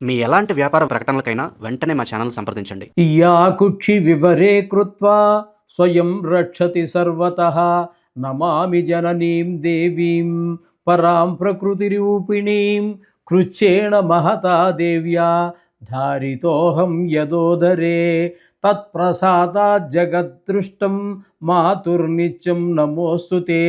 మీ ఎలాంటి వ్యాపార ప్రకటనలకైనా వెంటనే మా ఛానల్ సంప్రదించండి. యా కుక్షి వివరే కృత్వా స్వయం రక్షతి సర్వతః నమామి జననీం దేవీం పరాం ప్రకృతిరూపిణీం కృచ్ఛేణ మహతా దేవ్యా ధారితోహం యదోదరే తత్ప్రసాదాత్ జగద్దృష్టం మాతుర్నిత్యం నమోస్తుతే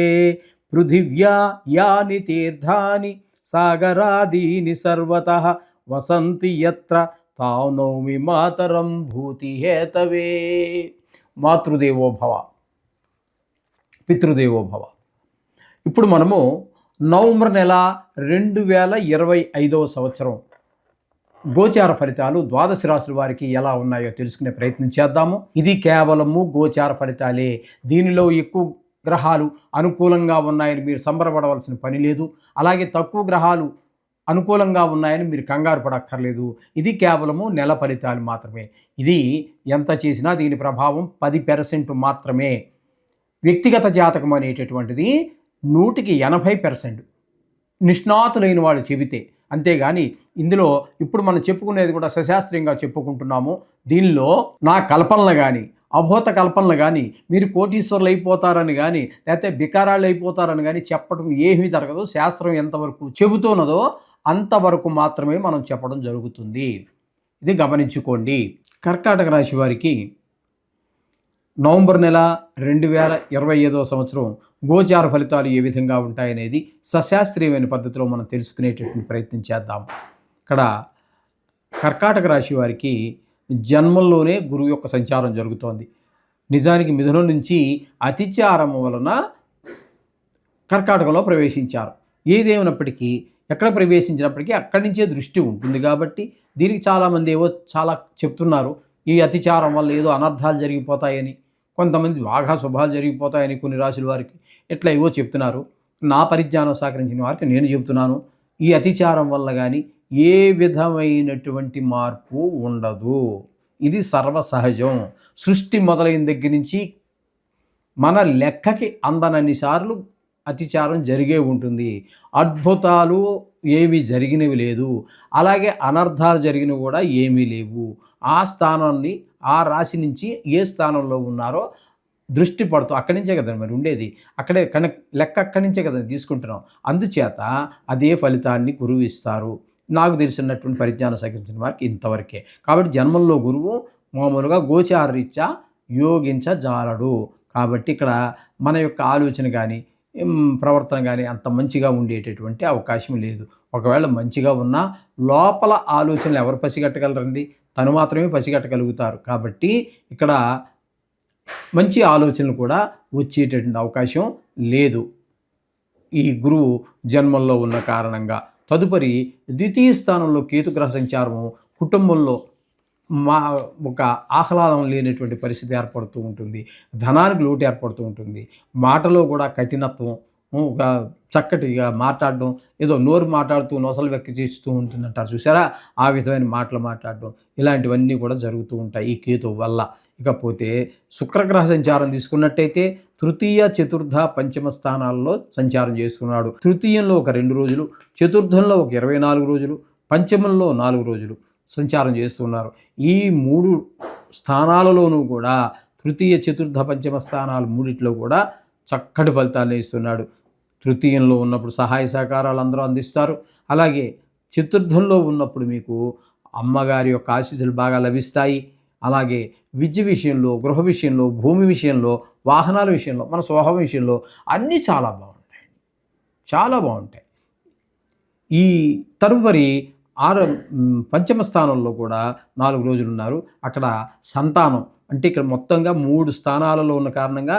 పృథివ్యా యాని తీర్థాని సాగరాదీని సర్వతః వసంతి యత్ర తాం నౌమి మాతరం భూతి హేతవే. మాతృదేవో భవ, పితృదేవో భవ. ఇప్పుడు మనము నవంబర్ నెల 2025 సంవత్సరం గోచార ఫలితాలు ద్వాదశ రాశుల వారికి ఎలా ఉన్నాయో తెలుసుకునే ప్రయత్నం చేద్దాము. ఇది కేవలము గోచార ఫలితాలే. దీనిలో ఎక్కువ గ్రహాలు అనుకూలంగా ఉన్నాయని మీరు సంబరపడవలసిన పని లేదు. అలాగే తక్కువ గ్రహాలు అనుకూలంగా ఉన్నాయని మీరు కంగారు పడక్కర్లేదు. ఇది కేవలము నెల ఫలితాలు మాత్రమే. ఇది ఎంత చేసినా దీని ప్రభావం 10% మాత్రమే. వ్యక్తిగత జాతకం అనేటటువంటిది 100కి 80% నిష్ణాతులైన వాళ్ళు చెబితే, అంతేగాని ఇందులో ఇప్పుడు మనం చెప్పుకునేది కూడా సశాస్త్రీయంగా చెప్పుకుంటున్నాము. దీనిలో నా కల్పనలు కానీ అభూత కల్పనలు కానీ మీరు కోటీశ్వరులు అయిపోతారని కానీ లేకపోతే బికారాళ్ళు అయిపోతారని కానీ చెప్పడం ఏమీ జరగదు. శాస్త్రం ఎంతవరకు చెబుతున్నదో అంతవరకు మాత్రమే మనం చెప్పడం జరుగుతుంది. ఇది గమనించుకోండి. కర్కాటక రాశి వారికి నవంబర్ నెల 2025 సంవత్సరం గోచార ఫలితాలు ఏ విధంగా ఉంటాయనేది సశాస్త్రీయమైన పద్ధతిలో మనం తెలుసుకునేటటువంటి ప్రయత్నం చేద్దాం. ఇక్కడ కర్కాటక రాశి వారికి జన్మంలోనే గురువు యొక్క సంచారం జరుగుతోంది. నిజానికి మిథునం నుంచి అతిచారం వలన కర్కాటకలో ప్రవేశించారు. ఏదేమైనప్పటికీ ఎక్కడ ప్రవేశించినప్పటికీ అక్కడి నుంచే దృష్టి ఉంటుంది కాబట్టి దీనికి చాలామంది ఏవో చాలా చెప్తున్నారు. ఈ అతిచారం వల్ల ఏదో అనర్థాలు జరిగిపోతాయని, కొంతమంది బాగా శుభాలు జరిగిపోతాయని కొన్ని రాశుల వారికి ఇట్లా ఏవో చెప్తున్నారు. నా పరిజ్ఞానం సహకరించిన వారికి నేను చెప్తున్నాను, ఈ అతిచారం వల్ల కానీ ఏ విధమైనటువంటి మార్పు ఉండదు. ఇది సర్వసహజం. సృష్టి మొదలైన దగ్గర నుంచి మన లెక్కకి అందనన్ని సార్లు అతిచారం జరిగే ఉంటుంది. అద్భుతాలు ఏమీ జరిగినవి లేదు, అలాగే అనర్థాలు జరిగినవి కూడా ఏమీ లేవు. ఆ స్థానాన్ని, ఆ రాశి నుంచి ఏ స్థానంలో ఉన్నారో దృష్టి పడుతూ అక్కడి నుంచే కదా మరి ఉండేది, అక్కడే లెక్క అక్కడి నుంచే కదా తీసుకుంటున్నాం. అందుచేత అదే ఫలితాన్ని గురువు ఇస్తారు. నాకు తెలిసినటువంటి పరిజ్ఞానం సహించిన వారికి ఇంతవరకే. కాబట్టి జన్మంలో గురువు మామూలుగా గోచారరీత్యా యోగించజాలడు. కాబట్టి ఇక్కడ మన యొక్క ఆలోచన కానీ ప్రవర్తన కానీ అంత మంచిగా ఉండేటటువంటి అవకాశం లేదు. ఒకవేళ మంచిగా ఉన్నా లోపల ఆలోచనలు ఎవరు పసిగట్టగలరండి? తను మాత్రమే పసిగట్టగలుగుతారు. కాబట్టి ఇక్కడ మంచి ఆలోచనలు కూడా వచ్చేటటువంటి అవకాశం లేదు ఈ గురువు జన్మంలో ఉన్న కారణంగా. తదుపరి ద్వితీయ స్థానంలో కేతుగ్రహ సంచారము కుటుంబంలో ఒక ఆహ్లాదం లేనటువంటి పరిస్థితి ఏర్పడుతూ ఉంటుంది. ధనానికి లోటు ఏర్పడుతూ ఉంటుంది. మాటలో కూడా కఠినత్వం, ఒక చక్కటిగా మాట్లాడడం, ఏదో నోరు మాట్లాడుతూ నొసలు వెక్కి చేస్తూ ఉంటుందంటారు చూసారా, ఆ విధమైన మాటలు మాట్లాడడం, ఇలాంటివన్నీ కూడా జరుగుతూ ఉంటాయి ఈ కేతు వల్ల. ఇకపోతే శుక్రగ్రహ సంచారం తీసుకున్నట్టయితే తృతీయ, చతుర్థ, పంచమ స్థానాల్లో సంచారం చేస్తున్నాడు. తృతీయంలో ఒక 2 రోజులు, చతుర్థంలో ఒక 24 రోజులు, పంచమంలో 4 రోజులు సంచారం చేస్తున్నారు. ఈ 3 స్థానాలలోనూ కూడా తృతీయ, చతుర్థ, పంచమ స్థానాలు మూడిట్లో కూడా చక్కటి ఫలితాలను ఇస్తున్నాడు. తృతీయంలో ఉన్నప్పుడు సహాయ సహకారాలు అందరూ అందిస్తారు. అలాగే చతుర్థంలో ఉన్నప్పుడు మీకు అమ్మగారి యొక్క ఆశీస్సులు బాగా లభిస్తాయి. అలాగే విద్య విషయంలో, గృహ విషయంలో, భూమి విషయంలో, వాహనాల విషయంలో, మన స్వభావం విషయంలో అన్నీ చాలా బాగుంటాయి, చాలా బాగుంటాయి. ఈ తదుపరి పంచమ స్థానంలో కూడా 4 రోజులు ఉన్నారు. అక్కడ సంతానం అంటే ఇక్కడ మొత్తంగా 3 స్థానాలలో ఉన్న కారణంగా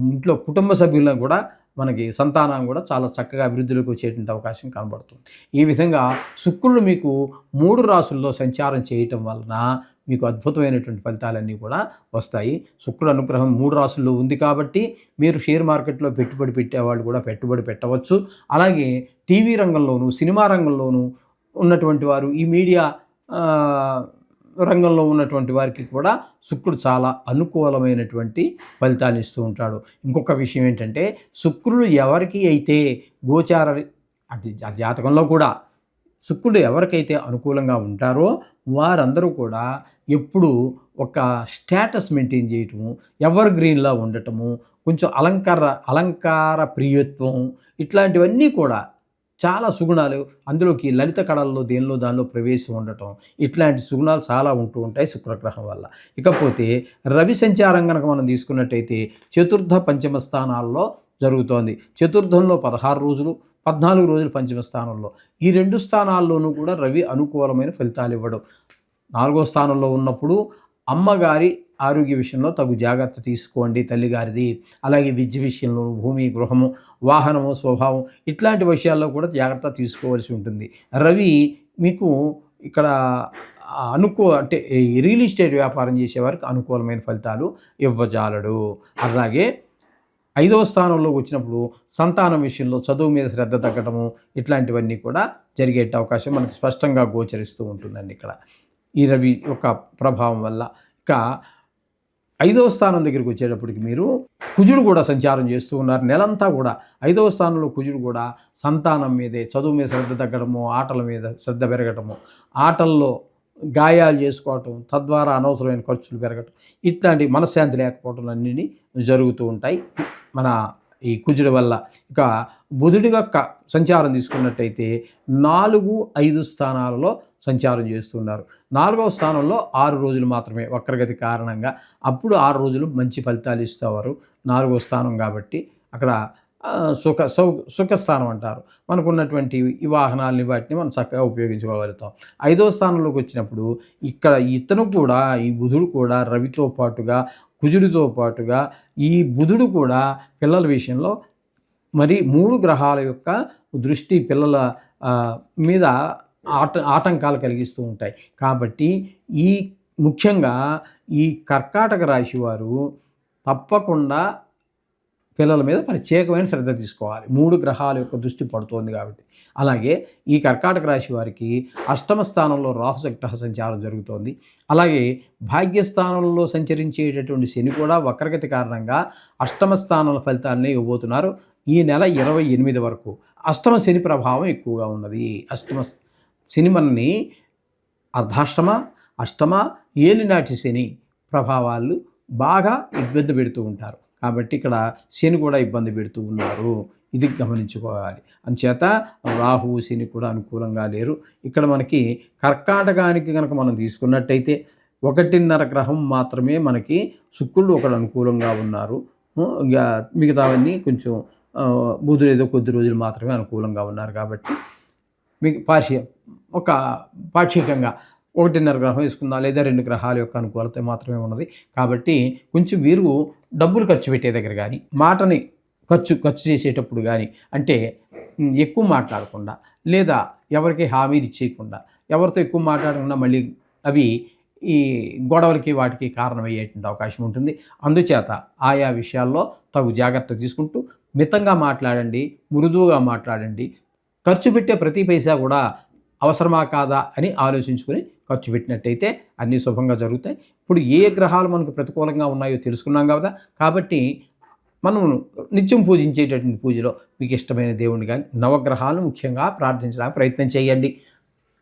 ఇంట్లో కుటుంబ సభ్యులను కూడా మనకి సంతానం కూడా చాలా చక్కగా అభివృద్ధిలోకి వచ్చేటువంటి అవకాశం కనబడుతుంది. ఈ విధంగా శుక్రుడు మీకు 3 రాశుల్లో సంచారం చేయటం వలన మీకు అద్భుతమైనటువంటి ఫలితాలన్నీ కూడా వస్తాయి. శుక్రుడు అనుగ్రహం 3 రాశుల్లో ఉంది కాబట్టి మీరు షేర్ మార్కెట్లో పెట్టుబడి పెట్టేవాళ్ళు కూడా పెట్టుబడి పెట్టవచ్చు. అలాగే టీవీ రంగంలోనూ, సినిమా రంగంలోనూ ఉన్నటువంటి వారు, ఈ మీడియా రంగంలో ఉన్నటువంటి వారికి కూడా శుక్రుడు చాలా అనుకూలమైనటువంటి ఫలితాన్ని ఇస్తూ ఉంటాడు. ఇంకొక విషయం ఏంటంటే శుక్రుడు ఎవరికి అయితే గోచార జాతకంలో కూడా శుక్రుడు ఎవరికైతే అనుకూలంగా ఉంటారో వారందరూ కూడా ఎప్పుడు ఒక స్టేటస్ మెయింటైన్ చేయటము, ఎవర్ గ్రీన్‌లా ఉండటము, కొంచెం అలంకార ప్రియత్వం ఇట్లాంటివన్నీ కూడా చాలా సుగుణాలు అందులోకి లలిత కళల్లో దేనిలో దానిలో ప్రవేశం ఉండటం ఇట్లాంటి సుగుణాలు చాలా ఉంటూ ఉంటాయి శుక్రగ్రహం వల్ల. ఇకపోతే రవి సంచారం గనక మనం తీసుకున్నట్టయితే చతుర్థ, పంచమ స్థానాల్లో జరుగుతోంది. చతుర్థంలో 16 రోజులు, 14 రోజులు పంచమ స్థానంలో. ఈ 2 స్థానాల్లోనూ కూడా రవి అనుకూలమైన ఫలితాలు ఇవ్వడం. 4వ స్థానంలో ఉన్నప్పుడు అమ్మగారి ఆరోగ్య విషయంలో తగు జాగ్రత్త తీసుకోండి తల్లిగారిది. అలాగే విద్య విషయంలో భూమి, గృహము, వాహనము, స్వభావం ఇట్లాంటి విషయాల్లో కూడా జాగ్రత్త తీసుకోవాల్సి ఉంటుంది. రవి మీకు ఇక్కడ అంటే ఈ రియల్ ఎస్టేట్ వ్యాపారం చేసేవారికి అనుకూలమైన ఫలితాలు ఇవ్వజాలడు. అలాగే 5వ స్థానంలోకి వచ్చినప్పుడు సంతానం విషయంలో చదువు మీద శ్రద్ధ తగ్గటము ఇట్లాంటివన్నీ కూడా జరిగే అవకాశం మనకు స్పష్టంగా గోచరిస్తూ ఉంటుందండి ఇక్కడ ఈ రవి యొక్క ప్రభావం వల్ల. ఇక 5వ స్థానం దగ్గరికి వచ్చేటప్పటికి మీరు కుజుడు కూడా సంచారం చేస్తూ ఉన్నారు నెలంతా కూడా. 5వ స్థానంలో కుజుడు కూడా సంతానం మీదే, చదువు మీద శ్రద్ధ తగ్గడము, ఆటల మీద శ్రద్ధ పెరగటము, ఆటల్లో గాయాలు చేసుకోవటం, తద్వారా అనవసరమైన ఖర్చులు పెరగటం ఇట్లాంటి మనశ్శాంతి లేకపోవటం అన్నీ జరుగుతూ ఉంటాయి మన ఈ కుజుడి వల్ల. ఇక బుధుడిగా సంచారం తీసుకున్నట్టయితే 4, 5 స్థానాలలో సంచారం చేస్తున్నారు. 4వ స్థానంలో 6 రోజులు మాత్రమే వక్రగతి కారణంగా. అప్పుడు 6 రోజులు మంచి ఫలితాలు ఇస్తారు 4వ స్థానం కాబట్టి. అక్కడ సుఖస్థానం అంటారు. మనకున్నటువంటి ఈ వాహనాలని వాటిని మనం చక్కగా ఉపయోగించుకోగలుగుతాం. 5వ స్థానంలోకి వచ్చినప్పుడు ఇక్కడ ఇతను కూడా ఈ బుధుడు కూడా రవితో పాటుగా కుజుడితో పాటుగా ఈ బుధుడు కూడా పిల్లల విషయంలో మరి 3 గ్రహాల యొక్క దృష్టి పిల్లల మీద ఆటంకాలు కలిగిస్తూ ఉంటాయి. కాబట్టి ఈ ముఖ్యంగా ఈ కర్కాటక రాశి వారు తప్పకుండా పిల్లల మీద ప్రత్యేకమైన శ్రద్ధ తీసుకోవాలి. 3 గ్రహాల యొక్క దృష్టి పడుతోంది కాబట్టి. అలాగే ఈ కర్కాటక రాశి వారికి 8వ స్థానంలో రాహుగ్రహ సంచారం జరుగుతోంది. అలాగే భాగ్యస్థానంలో సంచరించేటటువంటి శని కూడా వక్రగతి కారణంగా 8వ స్థానాల ఫలితాలనే ఇవ్వబోతున్నారు ఈ నెల 28 వరకు. 8వ శని ప్రభావం ఎక్కువగా ఉన్నది. 8వ శని మనని అర్ధాష్టమ, అష్టమ, ఏలినాటి శని ప్రభావాలు బాగా ఇబ్బంది పెడుతూ ఉంటారు. కాబట్టి ఇక్కడ శని కూడా ఇబ్బంది పెడుతూ ఉన్నారు. ఇది గమనించుకోవాలి. అంచేత రాహువు శని కూడా అనుకూలంగా లేరు. ఇక్కడ మనకి కర్కాటకానికి కనుక మనం తీసుకున్నట్టయితే 1.5 గ్రహం మాత్రమే మనకి శుక్రుడు ఒకడు అనుకూలంగా ఉన్నారు. ఇంకా మిగతావన్నీ కొంచెం బుధుడు ఏదో కొద్ది రోజులు మాత్రమే అనుకూలంగా ఉన్నారు. కాబట్టి మీకు పాక్షికంగా 1.5 గ్రహం వేసుకుందాం, లేదా 2 గ్రహాల యొక్క అనుకూలత మాత్రమే ఉన్నది. కాబట్టి కొంచెం వీరు డబ్బులు ఖర్చు పెట్టే దగ్గర కానీ, మాటని ఖర్చు చేసేటప్పుడు కానీ, అంటే ఎక్కువ మాట్లాడకుండా, లేదా ఎవరికి హామీలు ఇచ్చేయకుండా, ఎవరితో ఎక్కువ మాట్లాడకుండా మళ్ళీ అవి ఈ గొడవలకి వాటికి కారణమయ్యేటువంటి అవకాశం ఉంటుంది. అందుచేత ఆయా విషయాల్లో తగు జాగ్రత్త తీసుకుంటూ మితంగా మాట్లాడండి, మృదువుగా మాట్లాడండి. ఖర్చు పెట్టే ప్రతి పైసా కూడా అవసరమా కాదా అని ఆలోచించుకొని ఖర్చు పెట్టినట్టయితే అన్నీ శుభంగా జరుగుతాయి. ఇప్పుడు ఏ గ్రహాలు మనకు ప్రతికూలంగా ఉన్నాయో తెలుసుకున్నాం కదా. కాబట్టి మనం నిత్యం పూజించేటటువంటి పూజలో మీకు ఇష్టమైన దేవుడిని కానీ నవగ్రహాలను ముఖ్యంగా ప్రార్థించడానికి ప్రయత్నం చేయండి.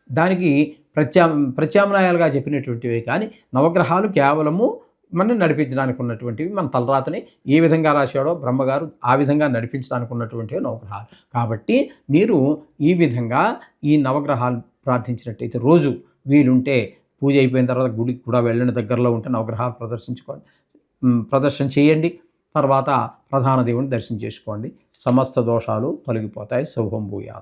దానికి ప్రత్యామ్నాయాలుగా చెప్పినటువంటివి కానీ నవగ్రహాలు కేవలము మనం నడిపించడానికి ఉన్నటువంటివి, మన తలరాతని ఏ విధంగా రాశాడో బ్రహ్మగారు ఆ విధంగా నడిపించడానికి ఉన్నటువంటివి నవగ్రహాలు. కాబట్టి మీరు ఈ విధంగా ఈ నవగ్రహాలు ప్రార్థించినట్టయితే రోజు వీలుంటే పూజ అయిపోయిన తర్వాత గుడికి కూడా వెళ్ళిన దగ్గరలో ఉంటే నవగ్రహాలు ప్రదర్శన చేయండి. తర్వాత ప్రధాన దేవుని దర్శనం చేసుకోండి. సమస్త దోషాలు తొలగిపోతాయి. శుభం భూయాత్.